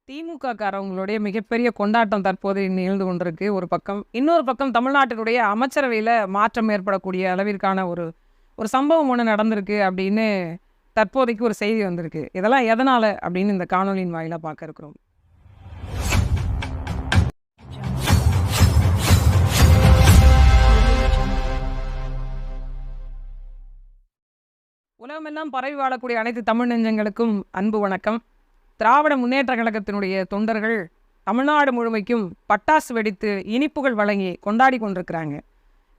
திமுக காரவங்களுடைய மிகப்பெரிய கொண்டாட்டம் தற்போது நிகழ்ந்து கொண்டிருக்கு ஒரு பக்கம். இன்னொரு பக்கம் தமிழ்நாட்டினுடைய அமைச்சரவையில மாற்றம் ஏற்படக்கூடிய அளவிற்கான ஒரு ஒரு சம்பவம் ஒண்ணு நடந்திருக்கு அப்படின்னு தற்போதைக்கு ஒரு செய்தி வந்திருக்கு. இதெல்லாம் எதனால அப்படின்னு இந்த காணொளியின் வாயிலா பார்க்க இருக்கிறோம். உலகமெல்லாம் பரவி வாழக்கூடிய அனைத்து தமிழ் நெஞ்சங்களுக்கும் அன்பு வணக்கம். திராவிட முன்னேற்ற கழகத்தினுடைய தொண்டர்கள் தமிழ்நாடு முழுமைக்கும் பட்டாசு வெடித்து இனிப்புகள் வழங்கி கொண்டாடி கொண்டிருக்கிறாங்க.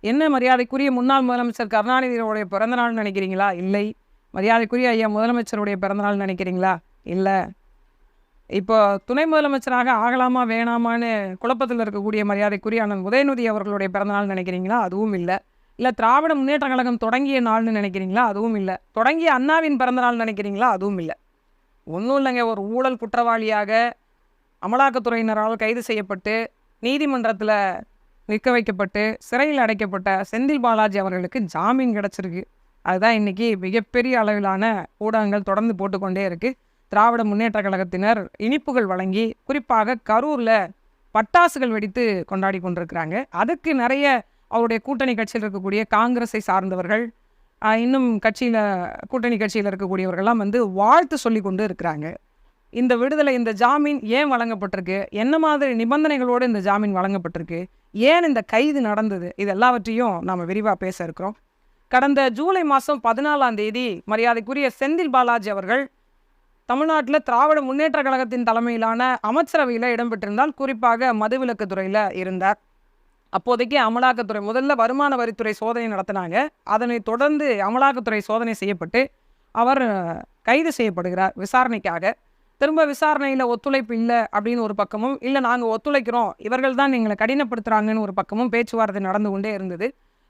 என்ன மரியாதைக்குரிய முன்னாள் முதலமைச்சர் கருணாநிதியோடைய பிறந்தநாள் நினைக்கிறீங்களா? இல்லை. மரியாதைக்குரிய ஐயா முதலமைச்சருடைய பிறந்தநாள் நினைக்கிறீங்களா? இல்லை. இப்போ துணை முதலமைச்சராக ஆகலாமா வேணாமான்னு குழப்பத்தில் இருக்கக்கூடிய மரியாதைக்குரிய அண்ணன் உதயநிதி அவர்களுடைய பிறந்தநாள் நினைக்கிறீங்களா? அதுவும் இல்லை. இல்லை திராவிட முன்னேற்ற கழகம் தொடங்கிய நாள்னு நினைக்கிறீங்களா? அதுவும் இல்லை. தொடங்கிய அண்ணாவின் பிறந்தநாள் நினைக்கிறீங்களா? அதுவும் இல்லை. ஒன்றும் இல்லைங்க. ஒரு ஊழல் குற்றவாளியாக அமலாக்கத்துறையினரால் கைது செய்யப்பட்டு நீதிமன்றத்தில் நிற்க வைக்கப்பட்டு சிறையில் அடைக்கப்பட்ட செந்தில் பாலாஜி அவர்களுக்கு ஜாமீன் கிடச்சிருக்கு. அதுதான் இன்றைக்கி மிகப்பெரிய அளவிலான ஊடகங்கள் தொடர்ந்து போட்டுக்கொண்டே இருக்குது. திராவிட முன்னேற்ற கழகத்தினர் இனிப்புகள் வழங்கி குறிப்பாக கரூரில் பட்டாசுகள் வெடித்து கொண்டாடி கொண்டிருக்கிறாங்க. அதுக்கு நிறைய அவருடைய கூட்டணி கட்சியில் இருக்கக்கூடிய காங்கிரஸை சார்ந்தவர்கள் இன்னும் கூட்டணி கட்சியில் இருக்கக்கூடியவர்கள்லாம் வாழ்த்து சொல்லி கொண்டு இருக்கிறாங்க. இந்த விடுதலை, இந்த ஜாமீன் ஏன் வழங்கப்பட்டிருக்கு, என்ன மாதிரி நிபந்தனைகளோடு இந்த ஜாமீன் வழங்கப்பட்டிருக்கு, ஏன் இந்த கைது நடந்தது, இது எல்லாவற்றையும் நாம் விரிவாக பேச இருக்கிறோம். கடந்த ஜூலை மாதம் 14ஆம் தேதி மரியாதைக்குரிய செந்தில் பாலாஜி அவர்கள் தமிழ்நாட்டில் திராவிட முன்னேற்ற கழகத்தின் தலைமையிலான அமைச்சரவையில் இடம்பெற்றிருந்தால், குறிப்பாக மதுவிலக்கு துறையில் இருந்தார். அப்போதைக்கு அமலாக்கத்துறை முதல்ல வருமான வரித்துறை சோதனை நடத்தினாங்க. அதனை தொடர்ந்து அமலாக்கத்துறை சோதனை செய்யப்பட்டு அவர் கைது செய்யப்படுகிறார் விசாரணைக்காக. திரும்ப விசாரணையில் ஒத்துழைப்பு இல்லை அப்படின்னு ஒரு பக்கமும், இல்லை நாங்கள் ஒத்துழைக்கிறோம், இவர்கள் தான் எங்களை கடினப்படுத்துகிறாங்கன்னு ஒரு பக்கமும் பேச்சுவார்த்தை நடந்து கொண்டே இருந்தது.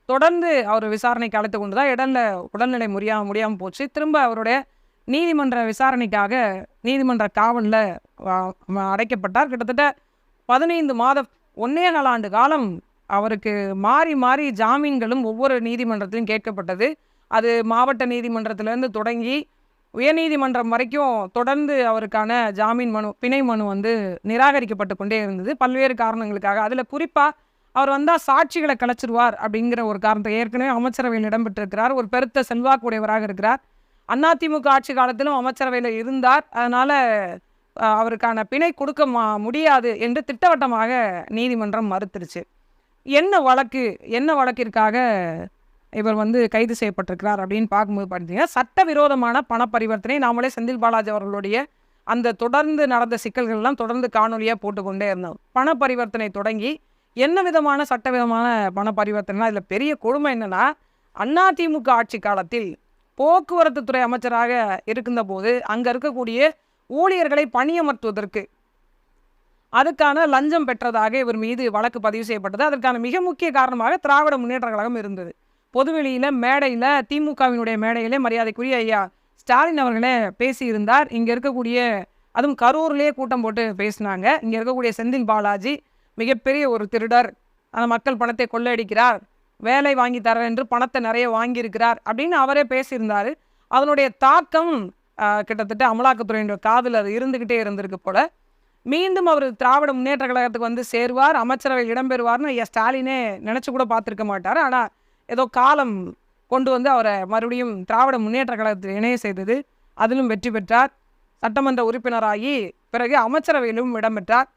தொடர்ந்து அவர் விசாரணைக்கு அழைத்து கொண்டு தான் இடல்ல உடல்நிலை முடியாமல் போச்சு. திரும்ப அவருடைய நீதிமன்ற விசாரணைக்காக நீதிமன்ற காவலில் அடைக்கப்பட்டார். கிட்டத்தட்ட 15 மாதம் 1.25 ஆண்டு காலம் அவருக்கு மாறி மாறி ஜாமீன்களும் ஒவ்வொரு நீதிமன்றத்திலும் கேட்கப்பட்டது. அது மாவட்ட நீதிமன்றத்திலேருந்து தொடங்கி உயர்நீதிமன்றம் வரைக்கும் தொடர்ந்து அவருக்கான ஜாமீன் மனு, பிணை மனு நிராகரிக்கப்பட்டு கொண்டே இருந்தது பல்வேறு காரணங்களுக்காக. அதில் குறிப்பாக அவர் வந்தால் சாட்சிகளை கலைச்சிருவார் அப்படிங்கிற ஒரு காரணத்தை ஏற்கனவே அமைச்சரவையில் இடம்பெற்றிருக்கிறார். ஒரு பெருத்த செல்வாக்குடையவராக இருக்கிறார். அதிமுக ஆட்சி காலத்திலும் அமைச்சரவையில் இருந்தார். அதனால் அவருக்கான பிணை கொடுக்க முடியாது என்று திட்டவட்டமாக நீதிமன்றம் மறுத்துருச்சு. என்ன வழக்கிற்காக இவர் கைது செய்யப்பட்டிருக்கிறார் அப்படின்னு பார்க்கும்போது பார்த்தீங்கன்னா, சட்டவிரோதமான பண பரிவர்த்தனை. நாமளே செந்தில் பாலாஜி அவர்களுடைய அந்த தொடர்ந்து நடந்த சிக்கல்கள்லாம் தொடர்ந்து காணொலியாக போட்டுக்கொண்டே இருந்தோம். பண பரிவர்த்தனை தொடங்கி என்ன விதமான சட்டவிதமான பண பரிவர்த்தனை. இதில் பெரிய கொடுமை என்னென்னா, அதிமுக ஆட்சி காலத்தில் போக்குவரத்து துறை அமைச்சராக இருக்கின்ற போது அங்கே இருக்கக்கூடிய ஊழியர்களை பணியமர்த்துவதற்கு அதுக்கான லஞ்சம் பெற்றதாக இவர் மீது வழக்கு பதிவு செய்யப்பட்டது. அதற்கான மிக முக்கிய காரணமாக திராவிட முன்னேற்ற கழகம் இருந்தது. பொதுவெளியில் மேடையில், திமுகவினுடைய மேடையிலே மரியாதைக்குரிய ஐயா ஸ்டாலின் அவர்களே பேசியிருந்தார். இங்கே இருக்கக்கூடிய, அதுவும் கரூர்லேயே கூட்டம் போட்டு பேசினாங்க. இங்கே இருக்கக்கூடிய செந்தில் பாலாஜி மிகப்பெரிய ஒரு திருடர், அந்த மக்கள் பணத்தை கொள்ளையடிக்கிறார், வேலை வாங்கி தர என்று பணத்தை நிறைய வாங்கியிருக்கிறார் அப்படின்னு அவரே பேசியிருந்தார். அதனுடைய தாக்கம் கிட்டத்தட்ட அமலாக்கத்துறையினுடைய காதில் அது இருந்துக்கிட்டே இருந்திருக்கு போல. மீண்டும் அவர் திராவிட முன்னேற்ற கழகத்துக்கு சேருவார், அமைச்சரவையில் இடம்பெறுவார்னு ஐயா ஸ்டாலினே நினச்சி கூட பார்த்துருக்க மாட்டார். ஆனால் ஏதோ காலம் கொண்டு அவரை மறுபடியும் திராவிட முன்னேற்ற கழகத்தில் இணைய செய்தது. அதிலும் வெற்றி பெற்றார். சட்டமன்ற உறுப்பினராகி பிறகு அமைச்சரவையிலும் இடம்பெற்றார்.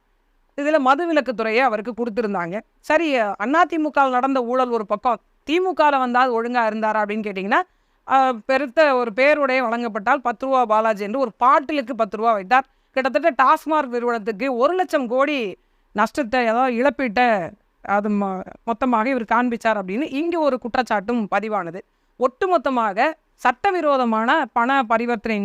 இதில் மதுவிலக்குத்துறையை அவருக்கு கொடுத்துருந்தாங்க. சரி, அதிமுகவில் நடந்த ஊழல் ஒரு பக்கம், திமுகவில் வந்தால் ஒழுங்காக இருந்தாரா அப்படின்னு கேட்டிங்கன்னா, பெருத்த ஒரு பேருடைய வழங்கப்பட்டால் 10 ரூபா பாலாஜி என்று ஒரு பாட்டிலுக்கு 10 ரூபா வைத்தார். கிட்டத்தட்ட டாஸ்மார்க் நிறுவனத்துக்கு 1 லட்சம் கோடி நஷ்டத்தை, அதாவது இழப்பீட்டை அது மொத்தமாக இவர் காண்பிச்சார் அப்படின்னு இங்கே ஒரு குற்றச்சாட்டும் பதிவானது. ஒட்டுமொத்தமாக சட்டவிரோதமான பண பரிவர்த்தனை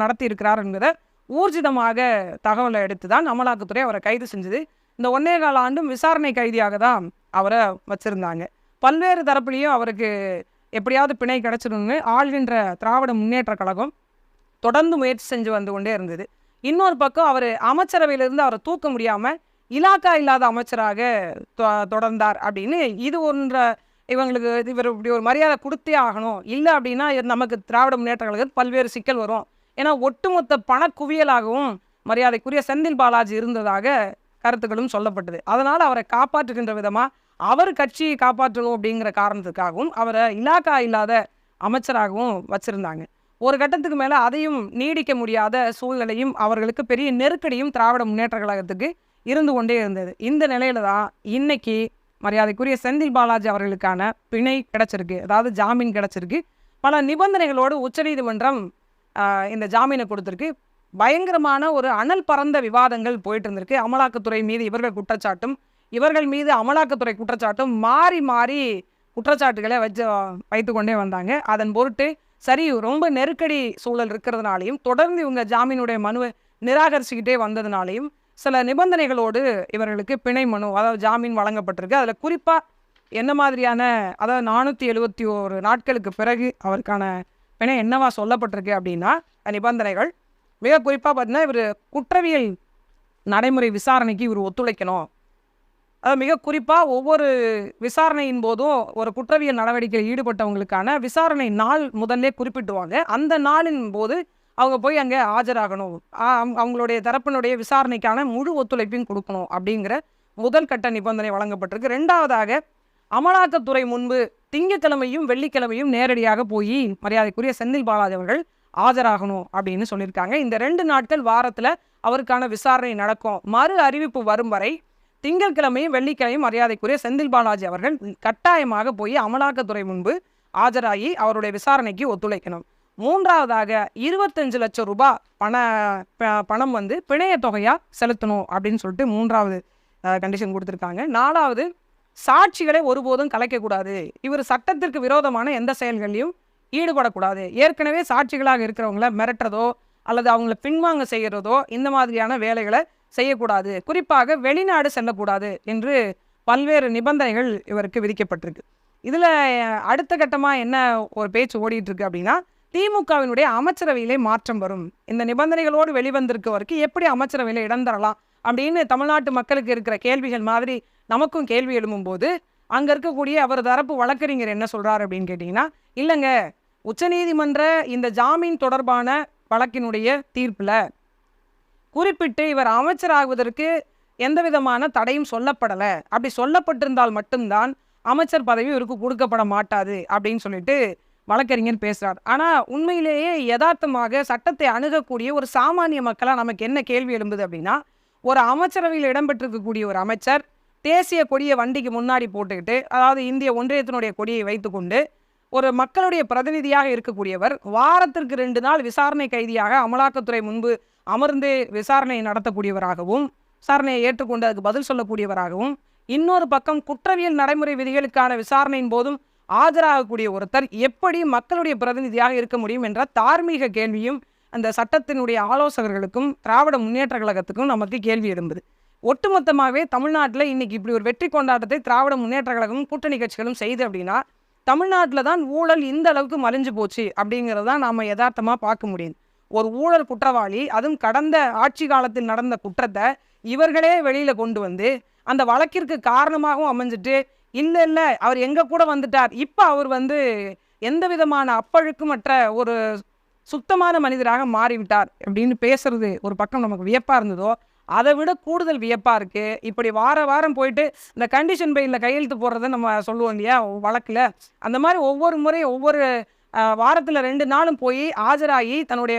நடத்தி இருக்கிறார் என்கிற ஊர்ஜிதமாக தகவலை எடுத்து தான் அமலாக்கத்துறை அவரை கைது செஞ்சது. இந்த 1.25 ஆண்டும் விசாரணை கைதியாக தான் அவரை வச்சுருந்தாங்க. பல்வேறு தரப்புலையும் அவருக்கு எப்படியாவது பிணை கிடச்சிடணும்னு ஆள்கின்ற திராவிட முன்னேற்ற கழகம் தொடர்ந்து முயற்சி செஞ்சு வந்து கொண்டே இருந்தது. இன்னொரு பக்கம் அவர் அமைச்சரவையிலிருந்து அவரை தூக்க முடியாமல் இலாக்கா இல்லாத அமைச்சராக தொடர்ந்தார் அப்படின்னு இது இவங்களுக்கு இவர் இப்படி ஒரு மரியாதை கொடுத்தே ஆகணும், இல்லை அப்படின்னா நமக்கு திராவிட முன்னேற்ற கழகத்தில் பல்வேறு சிக்கல் வரும். ஏன்னா ஒட்டுமொத்த பண குவியலாகவும் மரியாதைக்குரிய செந்தில் பாலாஜி இருந்ததாக கருத்துக்களும் சொல்லப்பட்டது. அதனால் அவரை காப்பாற்றுகின்ற விதமாக அவர் கட்சியை காப்பாற்றணும் அப்படிங்கிற காரணத்துக்காகவும் அவரை இலாக்கா இல்லாத அமைச்சராகவும் வச்சுருந்தாங்க. ஒரு கட்டத்துக்கு மேலே அதையும் நீடிக்க முடியாத சூழ்நிலையும் அவர்களுக்கு பெரிய நெருக்கடியும் திராவிட முன்னேற்ற கழகத்துக்கு இருந்து கொண்டே இருந்தது. இந்த நிலையில தான் இன்னைக்கு மரியாதைக்குரிய செந்தில் பாலாஜி அவர்களுக்கான பிணை கிடச்சிருக்கு, அதாவது ஜாமீன் கிடச்சிருக்கு. பல நிபந்தனைகளோடு உச்சநீதிமன்றம் இந்த ஜாமீனை கொடுத்துருக்கு. பயங்கரமான ஒரு அனல் பறந்த விவாதங்கள் போயிட்டு இருந்திருக்கு. அமலாக்கத்துறை மீது இவர்கள் குற்றச்சாட்டும் இவர்கள் மீது அமலாக்கத்துறை குற்றச்சாட்டும் மாறி மாறி குற்றச்சாட்டுகளை வைத்து கொண்டே வந்தாங்க. அதன் பொருட்டு சரி, ரொம்ப நெருக்கடி சூழல் இருக்கிறதுனாலையும் தொடர்ந்து இவங்க ஜாமீனுடைய மனுவை நிராகரிச்சுக்கிட்டே வந்ததுனாலையும் சில நிபந்தனைகளோடு இவர்களுக்கு பிணை மனு, அதாவது ஜாமீன் வழங்கப்பட்டிருக்கு. அதில் குறிப்பாக என்ன மாதிரியான, அதாவது 471 நாட்களுக்கு பிறகு அவருக்கான பிணை என்னவா சொல்லப்பட்டிருக்கு அப்படின்னா, நிபந்தனைகள் மிக குறிப்பாக பார்த்தீங்கன்னா, இவர் குற்றவியல் நடைமுறை விசாரணைக்கு இவர் ஒத்துழைக்கணும். அது மிக குறிப்பாக ஒவ்வொரு விசாரணையின் போதும் ஒரு குற்றவியல் நடவடிக்கையில் ஈடுபட்டவங்களுக்கான விசாரணை நாள் முதல்ல குறிப்பிட்டுவாங்க. அந்த நாளின் போது அவங்க போய் அங்கே ஆஜராகணும், அவங்களுடைய தரப்பினுடைய விசாரணைக்கான முழு ஒத்துழைப்பையும் கொடுக்கணும் அப்படிங்கிற முதல் கட்ட நிபந்தனை வழங்கப்பட்டிருக்கு. ரெண்டாவதாக, அமலாக்கத்துறை முன்பு திங்கட்கிழமையும் வெள்ளிக்கிழமையும் நேரடியாக போய் மரியாதைக்குரிய செந்தில் பாலாஜி அவர்கள் ஆஜராகணும் அப்படின்னு சொல்லியிருக்காங்க. இந்த 2 நாட்கள் வாரத்தில் அவருக்கான விசாரணை நடக்கும். மறு அறிவிப்பு வரும் வரை திங்கட்கிழமையும் வெள்ளிக்கிழமையும் மரியாதைக்குரிய செந்தில் பாலாஜி அவர்கள் கட்டாயமாக போய் அமலாக்கத்துறை முன்பு ஆஜராகி அவருடைய விசாரணைக்கு ஒத்துழைக்கணும். மூன்றாவதாக 25 லட்சம் ரூபாய் பணம் வந்து பிணைய தொகையாக செலுத்தணும் அப்படின்னு சொல்லிட்டு மூன்றாவது கண்டிஷன் கொடுத்துருக்காங்க. நாலாவது, சாட்சிகளை ஒருபோதும் கலைக்கக்கூடாது. இவர் சட்டத்திற்கு விரோதமான எந்த செயல்களையும் ஈடுபடக்கூடாது. ஏற்கனவே சாட்சிகளாக இருக்கிறவங்கள மிரட்டுறதோ அல்லது அவங்கள பின்வாங்க செய்கிறதோ இந்த மாதிரியான வேலைகளை செய்யக்கூடாது. குறிப்பாக வெளிநாடு செல்லக்கூடாது என்று பல்வேறு நிபந்தனைகள் இவருக்கு விதிக்கப்பட்டிருக்கு. இதில் அடுத்த கட்டமாக என்ன ஒரு பேச்சு ஓடிட்டுருக்கு அப்படின்னா, திமுகவினுடைய அமைச்சரவையிலே மாற்றம் வரும். இந்த நிபந்தனைகளோடு வெளிவந்திருக்கவருக்கு எப்படி அமைச்சரவையில் இடம் தரலாம் அப்படின்னு தமிழ்நாட்டு மக்களுக்கு இருக்கிற கேள்விகள் மாதிரி நமக்கும் கேள்வி எழும்பும்போது, அங்கே இருக்கக்கூடிய அவர் தரப்பு வழக்கறிஞர் என்ன சொல்கிறார் அப்படின்னு கேட்டிங்கன்னா, இல்லைங்க, உச்சநீதிமன்ற இந்த ஜாமீன் தொடர்பான வழக்கினுடைய தீர்ப்பில் குறிப்பிட்டு இவர் அமைச்சராகுவதற்கு எந்த விதமான தடையும் சொல்லப்படலை. அப்படி சொல்லப்பட்டிருந்தால் மட்டும்தான் அமைச்சர் பதவி இவருக்கு கொடுக்கப்பட மாட்டாது அப்படின்னு சொல்லிட்டு வழக்கறிஞர் பேசுகிறார். ஆனால் உண்மையிலேயே யதார்த்தமாக சட்டத்தை அணுகக்கூடிய ஒரு சாமானிய மக்களாக நமக்கு என்ன கேள்வி எழும்புது அப்படின்னா, ஒரு அமைச்சரவையில் இடம்பெற்றிருக்கக்கூடிய ஒரு அமைச்சர் தேசிய கொடியை வண்டிக்கு முன்னாடி போட்டுக்கிட்டு, அதாவது இந்திய ஒன்றியத்தினுடைய கொடியை வைத்துக்கொண்டு ஒரு மக்களுடைய பிரதிநிதியாக இருக்கக்கூடியவர் வாரத்திற்கு 2 நாள் விசாரணை கைதியாக அமலாக்கத்துறை முன்பு அமர்ந்து விசாரணை நடத்தக்கூடியவராகவும் விசாரணையை ஏற்றுக்கொண்டு அதுக்கு பதில் சொல்லக்கூடியவராகவும், இன்னொரு பக்கம் குற்றவியல் நடைமுறை விதிகளுக்கான விசாரணையின் போதும் ஆஜராகக்கூடிய ஒருத்தர் எப்படி மக்களுடைய பிரதிநிதியாக இருக்க முடியும் என்ற தார்மீக கேள்வியும் அந்த சட்டத்தினுடைய ஆலோசகர்களுக்கும் திராவிட முன்னேற்ற கழகத்துக்கும் நமக்கு கேள்வி எழும்புது. ஒட்டுமொத்தமாகவே தமிழ்நாட்டில் இன்னைக்கு இப்படி ஒரு வெற்றி கொண்டாட்டத்தை திராவிட முன்னேற்ற கழகமும் கூட்டணி கட்சிகளும் செய்து அப்படின்னா, தமிழ்நாட்டில் தான் ஊழல் இந்த அளவுக்கு மலிஞ்சு போச்சு அப்படிங்கிறது தான் நாம் யதார்த்தமாக பார்க்க முடியும். ஒரு ஊழல் குற்றவாளி, அதுவும் கடந்த ஆட்சி காலத்தில் நடந்த குற்றத்தை இவர்களே வெளியில் கொண்டு வந்து அந்த வழக்கிற்கு காரணமாகவும் அமைஞ்சிட்டு, இல்லை அவர் எங்கள் கூட வந்துட்டார், இப்போ அவர் வந்து எந்த விதமான அப்பழுக்குமற்ற ஒரு சுத்தமான மனிதராக மாறிவிட்டார் அப்படின்னு பேசுறது ஒரு பக்கம் நமக்கு வியப்பாக இருந்ததோ, அதை விட கூடுதல் வியப்பாக இருக்குது இப்படி வாரம் போயிட்டு இந்த கண்டிஷன் பெயிலில் கையெழுத்து போடுறதை நம்ம சொல்லுவோம் இல்லையா வழக்கில். அந்த மாதிரி ஒவ்வொரு முறை ஒவ்வொரு வாரத்தில் 2 நாளும் போய் ஆஜராகி தன்னுடைய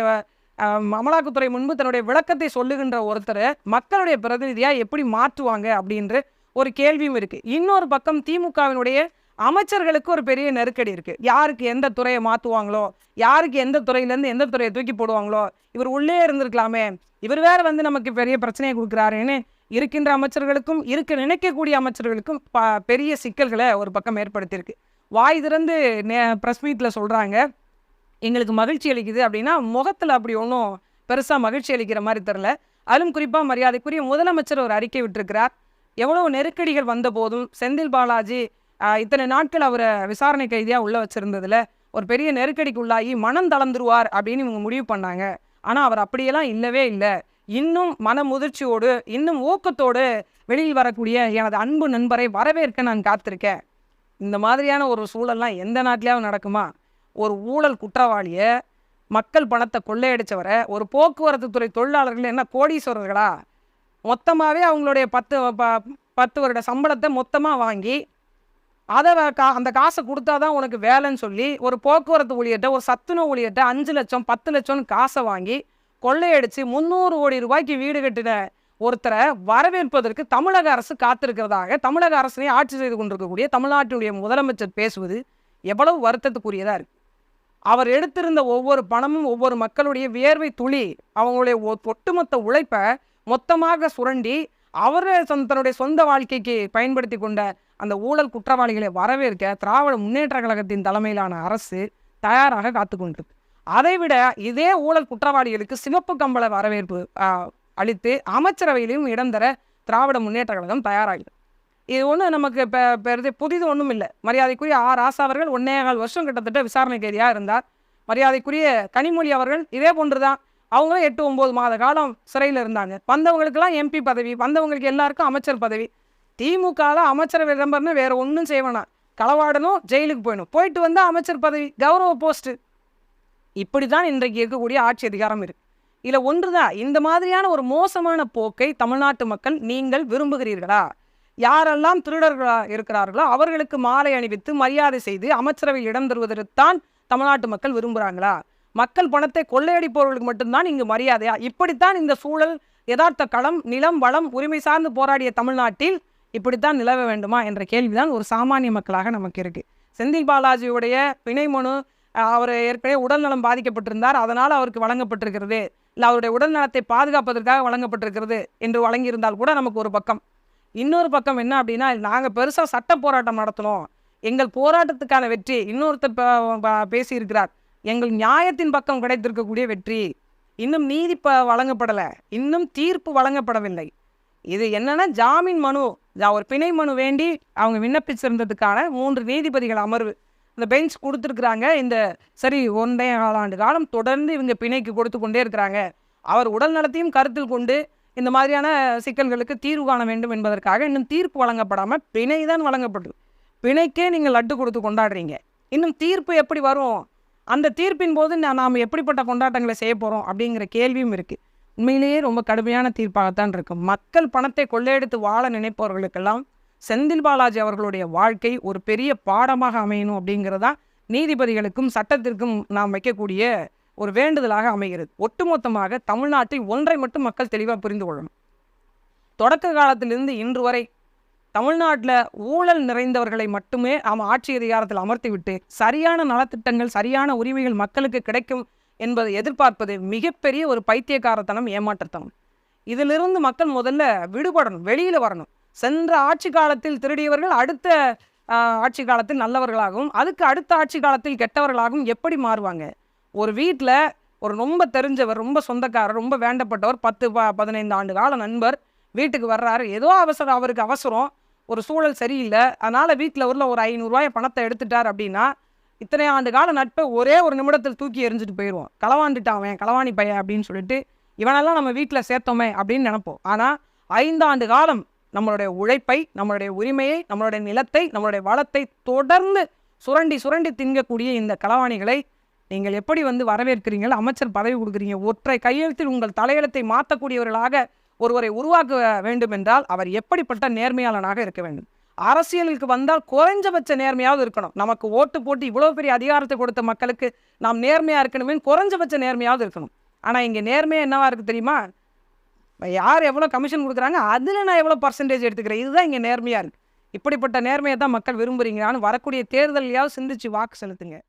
அமலாக்கத்துறை முன்பு தன்னுடைய விளக்கத்தை சொல்லுகின்ற ஒருத்தரை மக்களுடைய பிரதிநிதியாக எப்படி மாற்றுவாங்க அப்படின்ற ஒரு கேள்வியும் இருக்குது. இன்னொரு பக்கம் திமுகவினுடைய அமைச்சர்களுக்கு ஒரு பெரிய நெருக்கடி இருக்குது. யாருக்கு எந்த துறையை மாற்றுவாங்களோ, யாருக்கு எந்த துறையிலேருந்து எந்த துறையை தூக்கி போடுவாங்களோ, இவர் உள்ளே இருந்திருக்கலாமே, இவர் வேறு வந்து நமக்கு பெரிய பிரச்சனையை கொடுக்குறாருன்னு இருக்கின்ற அமைச்சர்களுக்கும் நினைக்கக்கூடிய அமைச்சர்களுக்கும் பெரிய சிக்கல்களை ஒரு பக்கம் ஏற்படுத்தியிருக்கு. வாய் திறந்து ப்ரெஸ் மீட்டில் சொல்கிறாங்க, எங்களுக்கு மகிழ்ச்சி அளிக்குது அப்படின்னா முகத்தில் அப்படி ஒன்றும் பெருசாக மகிழ்ச்சி அளிக்கிற மாதிரி தெரில. அதிலும் குறிப்பாக மரியாதைக்குரிய முதலமைச்சர் ஒரு அறிக்கை விட்டிருக்கிறார். எவ்வளோ நெருக்கடிகள் வந்த போதும் செந்தில் பாலாஜி இத்தனை நாட்கள் அவரை விசாரணை கைதியாக உள்ள வச்சுருந்ததில் ஒரு பெரிய நெருக்கடிக்கு உள்ளாகி மனம் தளர்ந்துருவார் அப்படின்னு இவங்க முடிவு பண்ணாங்க. ஆனால் அவர் அப்படியெல்லாம் இல்லவே இல்லை. இன்னும் மன முதிர்ச்சியோடு இன்னும் ஊக்கத்தோடு வெளியில் வரக்கூடிய எனது அன்பு நண்பரை வரவேற்க நான் காத்திருக்கேன். இந்த மாதிரியான ஒரு சூழல்லாம் எந்த நாட்டிலேயாவது நடக்குமா? ஒரு ஊழல் குற்றவாளியை மக்கள் பணத்தை கொள்ளையடிச்சவரை ஒரு போக்குவரத்து துறை தொழிலாளர்கள் என்ன கோடீஸ்வரர்களா? மொத்தமாகவே அவங்களுடைய 10 வருட சம்பளத்தை மொத்தமாக வாங்கி அதை அந்த காசை கொடுத்தா தான் உனக்கு வேலைன்னு சொல்லி ஒரு போக்குவரத்து ஊழியர்கிட்ட, ஒரு சத்துணவு ஊழியர்கிட்ட 5 லட்சம் 10 லட்சம்னு காசை வாங்கி கொள்ளையடித்து 300 கோடி ரூபாய்க்கு வீடு கட்டின ஒருத்தரை வரவேற்பதற்கு தமிழக அரசு காத்திருக்கிறதாக தமிழக அரசனை ஆட்சி செய்து கொண்டிருக்கக்கூடிய தமிழ்நாட்டினுடைய முதலமைச்சர் பேசுவது எவ்வளவு வருத்தத்துக்குரியதாக இருக்குது. அவர் எடுத்திருந்த ஒவ்வொரு பணமும் ஒவ்வொரு மக்களுடைய வியர்வை துளி, அவங்களுடைய ஒட்டுமொத்த உழைப்பை மொத்தமாக சுரண்டி அவர் தன்னுடைய சொந்த வாழ்க்கைக்கு பயன்படுத்தி கொண்ட அந்த ஊழல் குற்றவாளிகளை வரவேற்க திராவிட முன்னேற்ற கழகத்தின் தலைமையிலான அரசு தயாராக காத்து கொண்டிருக்கு. அதைவிட இதே ஊழல் குற்றவாளிகளுக்கு சிவப்பு கம்பள வரவேற்பு அளித்து அமைச்சரவையிலும் இடம் தர திராவிட முன்னேற்ற கழகம் தயாராகிறது. இது ஒன்று நமக்கு புதிது ஒன்றும் இல்லை. மரியாதைக்குரிய ராசா அவர்கள் 1.25 வருஷம் கிட்டத்தட்ட விசாரணை கைதியாக இருந்தார். மரியாதைக்குரிய கனிமொழி அவர்கள் இதே போன்று தான், அவங்களும் 8-9 மாத காலம் சிறையில் இருந்தாங்க. வந்தவங்களுக்கெல்லாம் எம்பி பதவி, வந்தவங்களுக்கு எல்லாருக்கும் அமைச்சர் பதவி. திமுகவில் அமைச்சரவை விளம்பரம்னு வேறு ஒன்றும் செய்வேணாம், களவாடணும், ஜெயிலுக்கு போயிடணும், போயிட்டு வந்தால் அமைச்சர் பதவி, கௌரவ போஸ்ட்டு. இப்படி தான் இன்றைக்கு இருக்கக்கூடிய ஆட்சி அதிகாரம் இருக்குது. இதில் ஒன்று தான், இந்த மாதிரியான ஒரு மோசமான போக்கை தமிழ்நாட்டு மக்கள் நீங்கள் விரும்புகிறீர்களா? யாரெல்லாம் திருடர்களாக இருக்கிறார்களோ அவர்களுக்கு மாலை அணிவித்து மரியாதை செய்து அமைச்சரவையில் இடம் தருவதற்குத்தான் தமிழ்நாட்டு மக்கள் விரும்புகிறாங்களா? மக்கள் பணத்தை கொள்ளையடிப்பவர்களுக்கு மட்டும்தான் இங்கு மரியாதையா? இப்படித்தான் இந்த சூழல், யதார்த்த களம், நிலம், வளம், உரிமை சார்ந்து போராடிய தமிழ்நாட்டில் இப்படித்தான் நிலவ வேண்டுமா என்ற கேள்விதான் ஒரு சாமானிய மக்களாக நமக்கு இருக்குது. செந்தில் பாலாஜியுடைய பிணை மனு, அவர் ஏற்கனவே உடல்நலம் பாதிக்கப்பட்டிருந்தார், அதனால் அவருக்கு வழங்கப்பட்டிருக்கிறது, இல்லை அவருடைய உடல்நலத்தை பாதுகாப்பதற்காக வழங்கப்பட்டிருக்கிறது என்று வழங்கியிருந்தால் கூட நமக்கு ஒரு பக்கம். இன்னொரு பக்கம் என்ன அப்படின்னா, நாங்கள் பெருசாக சட்ட போராட்டம் நடத்தணும், எங்கள் போராட்டத்துக்கான வெற்றி, இன்னொருத்தர் பேசியிருக்கிறார், எங்கள் நியாயத்தின் பக்கம் கிடைத்திருக்கக்கூடிய வெற்றி, இன்னும் நீதி வழங்கப்படலை, இன்னும் தீர்ப்பு வழங்கப்படவில்லை. இது என்னென்னா ஜாமீன் மனு, ஒரு பிணை மனு வேண்டி அவங்க விண்ணப்பிச்சிருந்ததுக்கான 3 நீதிபதிகள் அமர்வு இந்த பெஞ்ச் கொடுத்துருக்குறாங்க. இந்த சரி 1.25 ஆண்டு காலம் தொடர்ந்து இவங்க பிணைக்கு கொடுத்து கொண்டே இருக்கிறாங்க, அவர் உடல் நலத்தையும் கருத்தில் கொண்டு இந்த மாதிரியான சிக்கல்களுக்கு தீர்வு காண வேண்டும் என்பதற்காக இன்னும் தீர்ப்பு வழங்கப்படாமல் பிணை தான் வழங்கப்படுது. பிணைக்கே நீங்கள் லட்டு கொடுத்து கொண்டாடுறீங்க, இன்னும் தீர்ப்பு எப்படி வரும்? அந்த தீர்ப்பின் போது நாம் எப்படிப்பட்ட கொண்டாட்டங்களை செய்ய போகிறோம் அப்படிங்கிற கேள்வியும் இருக்குது. உண்மையிலேயே ரொம்ப கடுமையான தீர்ப்பாகத்தான் இருக்கும். மக்கள் பணத்தை கொள்ளையடித்து வாழ நினைப்பவர்களுக்கெல்லாம் செந்தில் பாலாஜி அவர்களுடைய வாழ்க்கை ஒரு பெரிய பாடமாக அமையணும் அப்படிங்கிறதா நீதிபதிகளுக்கும் சட்டத்திற்கும் நாம் வைக்கக்கூடிய ஒரு வேண்டுதலாக அமைகிறது. ஒட்டுமொத்தமாக தமிழ்நாட்டில் ஒன்றை மட்டும் மக்கள் தெளிவாக புரிந்து கொள்ளணும். தொடக்க காலத்திலிருந்து இன்று வரை தமிழ்நாட்டில் ஊழல் நிறைந்தவர்களை மட்டுமே ஆட்சி அதிகாரத்தில் அமர்த்திவிட்டு சரியான நலத்திட்டங்கள், சரியான உரிமைகள் மக்களுக்கு கிடைக்கும் என்பதை எதிர்பார்ப்பது மிகப்பெரிய ஒரு பைத்தியக்காரத்தனம், ஏமாற்றத்தனம். இதிலிருந்து மக்கள் முதல்ல விடுபடணும், வெளியில் வரணும். சென்ற ஆட்சி காலத்தில் திருடியவர்கள் அடுத்த ஆட்சி காலத்தில் நல்லவர்களாகவும், அதுக்கு அடுத்த ஆட்சி காலத்தில் கெட்டவர்களாகவும் எப்படி மாறுவாங்க? ஒரு வீட்டில் ஒரு ரொம்ப தெரிஞ்சவர், ரொம்ப சொந்தக்காரர், ரொம்ப வேண்டப்பட்டவர், 10-15 ஆண்டு கால நண்பர் வீட்டுக்கு வர்றாரு. ஏதோ அவருக்கு அவசரம், ஒரு சூழல் சரியில்லை, அதனால் வீட்டில் உள்ள ஒரு 500 ரூபாய் பணத்தை எடுத்துட்டார் அப்படின்னா இத்தனை ஆண்டு கால நட்பை ஒரே ஒரு நிமிடத்தில் தூக்கி எறிஞ்சிட்டு போயிடுவோம். களவாண்டுட்டான், களவாணி பையன் அப்படின்னு சொல்லிட்டு இவனெல்லாம் நம்ம வீட்டில் சேர்த்தோமே அப்படின்னு நினைப்போம். ஆனால் 5 ஆண்டு காலம் நம்மளுடைய உழைப்பை, நம்மளுடைய உரிமையை, நம்மளுடைய நிலத்தை, நம்மளுடைய வளத்தை தொடர்ந்து சுரண்டி திங்கக்கூடிய இந்த களவாணிகளை நீங்கள் எப்படி வரவேற்கிறீர்கள்? அமைச்சர் பதவி கொடுக்குறீங்க. ஒற்றை கையெழுத்தில் உங்கள் தலையெழுத்தை மாற்றக்கூடியவர்களாக ஒருவரை உருவாக்க வேண்டும் என்றால் அவர் எப்படிப்பட்ட நேர்மையாளனாக இருக்க வேண்டும்? அரசியலுக்கு வந்தால் குறைஞ்சபட்ச நேர்மையாவது இருக்கணும். நமக்கு ஓட்டு போட்டு இவ்வளோ பெரிய அதிகாரத்தை கொடுத்த மக்களுக்கு நாம் நேர்மையாக இருக்கணுமே, குறைஞ்சபட்ச நேர்மையாவது இருக்கணும். ஆனால் இங்கே நேர்மையாக என்னவா இருக்குது தெரியுமா? யார் எவ்வளோ கமிஷன் கொடுக்குறாங்க, அதில் நான் எவ்வளோ பர்சன்டேஜ் எடுத்துக்கிறேன், இதுதான் இங்கே நேர்மையாக இருக்குது. இப்படிப்பட்ட நேர்மையை தான் மக்கள் விரும்புகிறீங்களான்னு வரக்கூடிய தேர்தலையாவது சிந்திச்சு வாக்கு செலுத்துங்க.